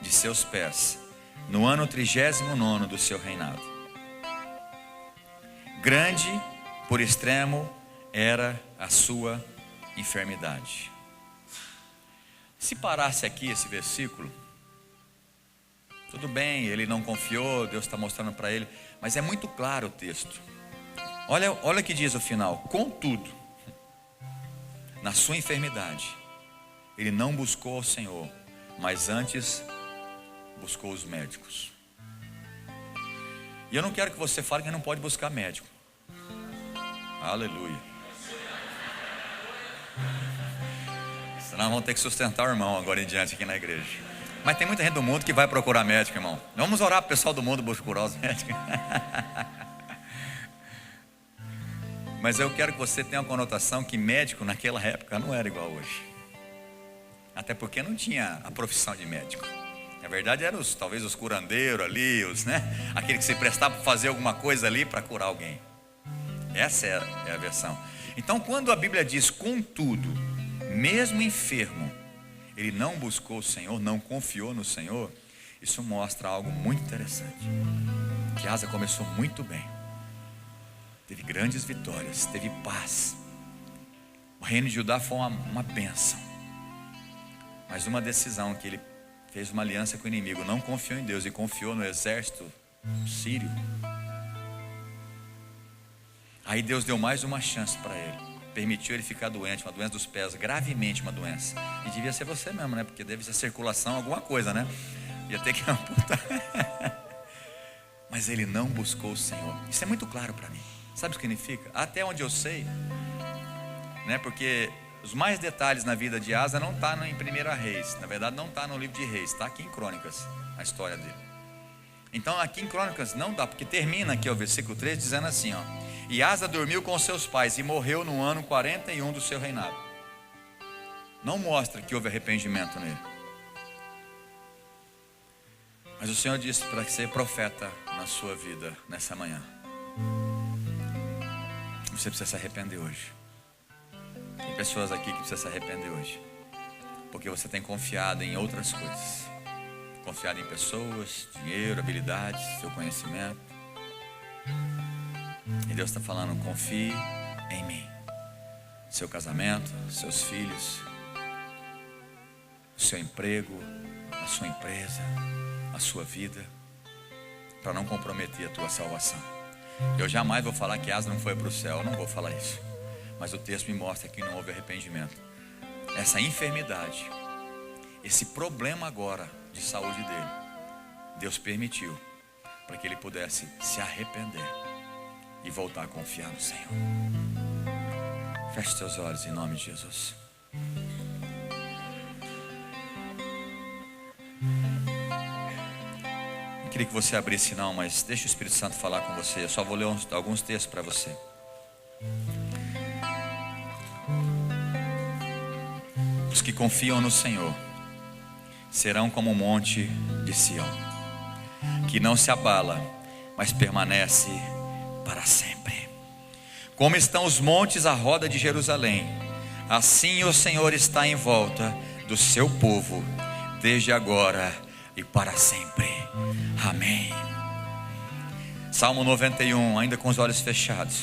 de seus pés no ano 39º do seu reinado. Grande por extremo era a sua enfermidade. Se parasse aqui esse versículo, tudo bem, ele não confiou, Deus está mostrando para ele, mas é muito claro o texto. Olha o que diz o final: contudo, na sua enfermidade, ele não buscou ao Senhor, mas antes buscou os médicos. E eu não quero que você fale que não pode buscar médico. Aleluia. Senão vamos ter que sustentar o irmão agora em diante aqui na igreja. Mas tem muita gente do mundo que vai procurar médico, irmão. Vamos orar para o pessoal do mundo procurar os médicos. Mas eu quero que você tenha uma conotação que médico naquela época não era igual hoje. Até porque não tinha a profissão de médico. Na verdade eram talvez os curandeiros ali, aquele que se prestava para fazer alguma coisa ali para curar alguém. Essa é a versão. Então quando a Bíblia diz contudo, mesmo enfermo, ele não buscou o Senhor, não confiou no Senhor, isso mostra algo muito interessante. Que Asa começou muito bem, teve grandes vitórias, teve paz. O reino de Judá foi uma bênção. Mas uma decisão que ele fez uma aliança com o inimigo, não confiou em Deus e confiou no exército sírio. Aí Deus deu mais uma chance para ele, permitiu ele ficar doente, uma doença dos pés, gravemente uma doença. E devia ser você mesmo, porque deve ser circulação, alguma coisa, ia ter que amputar. Mas ele não buscou o Senhor. Isso é muito claro para mim. Sabe o que significa? Até onde eu sei, porque os mais detalhes na vida de Asa não está em 1 Reis. Na verdade não está no livro de Reis, está aqui em Crônicas, a história dele. Então aqui em Crônicas não dá, porque termina aqui o versículo 3 dizendo assim, e Asa dormiu com seus pais e morreu no ano 41 do seu reinado. Não mostra que houve arrependimento nele. Mas o Senhor disse para ser profeta na sua vida nessa manhã. Você precisa se arrepender hoje. Tem pessoas aqui que precisam se arrepender hoje, porque você tem confiado em outras coisas, confiado em pessoas, dinheiro, habilidades, seu conhecimento. E Deus está falando: confie em mim. Seu casamento, seus filhos, o seu emprego, a sua empresa, a sua vida, para não comprometer a tua salvação. Eu jamais vou falar que Asa não foi para o céu, eu não vou falar isso. Mas o texto me mostra que não houve arrependimento. Essa enfermidade, esse problema agora de saúde dele, Deus permitiu para que ele pudesse se arrepender e voltar a confiar no Senhor. Feche seus olhos em nome de Jesus. Não queria que você abrisse não, mas deixa o Espírito Santo falar com você. Eu só vou ler alguns textos para você. Os que confiam no Senhor serão como o monte de Sião, que não se abala, mas permanece para sempre. Como estão os montes à roda de Jerusalém, assim o Senhor está em volta do seu povo, desde agora e para sempre. Amém. Salmo 91, ainda com os olhos fechados.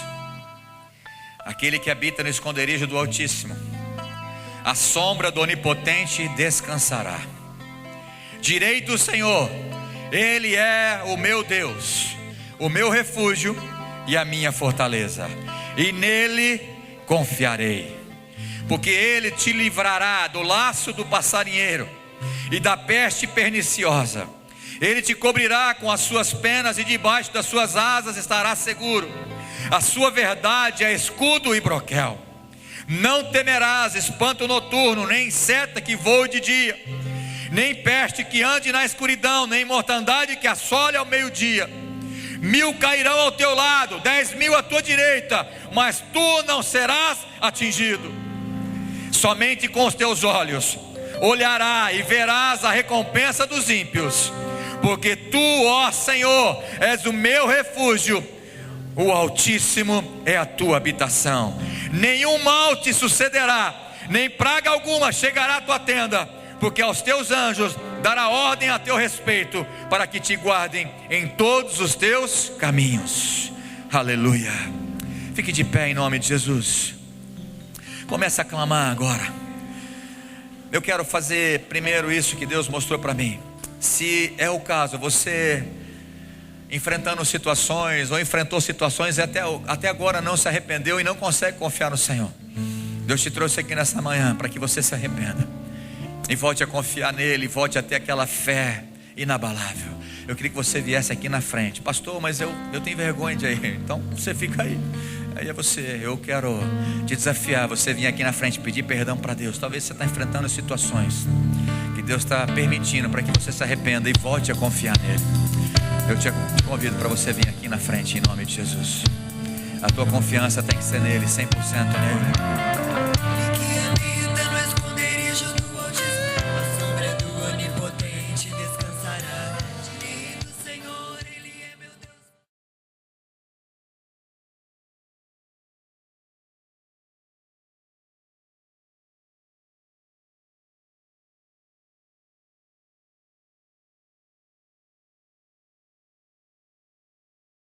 Aquele que habita no esconderijo do Altíssimo, à sombra do Onipotente descansará. Direi do Senhor: Ele é o meu Deus, o meu refúgio e a minha fortaleza, e nele confiarei. Porque Ele te livrará do laço do passarinheiro e da peste perniciosa. Ele te cobrirá com as suas penas, e debaixo das suas asas estará seguro. A sua verdade é escudo e broquel. Não temerás espanto noturno, nem seta que voe de dia, nem peste que ande na escuridão, nem mortandade que assole ao meio-dia. 1000 cairão ao teu lado, 10.000 à tua direita, mas tu não serás atingido. Somente com os teus olhos olharás e verás a recompensa dos ímpios, porque tu, ó Senhor, és o meu refúgio, o Altíssimo é a tua habitação. Nenhum mal te sucederá, nem praga alguma chegará à tua tenda, porque aos teus anjos dará ordem a teu respeito, para que te guardem em todos os teus caminhos. Aleluia. Fique de pé em nome de Jesus. Comece a clamar agora. Eu quero fazer primeiro isso que Deus mostrou para mim. Se é o caso, você enfrentando situações, ou enfrentou situações e até agora não se arrependeu e não consegue confiar no Senhor, Deus te trouxe aqui nessa manhã para que você se arrependa e volte a confiar nele, volte a ter aquela fé inabalável. Eu queria que você viesse aqui na frente. Pastor, mas eu tenho vergonha de ir. Então você fica aí. Aí é você. Eu quero te desafiar, você vir aqui na frente pedir perdão para Deus. Talvez você está enfrentando situações que Deus está permitindo para que você se arrependa e volte a confiar nele. Eu te convido para você vir aqui na frente em nome de Jesus. A tua confiança tem que ser nele, 100% nele.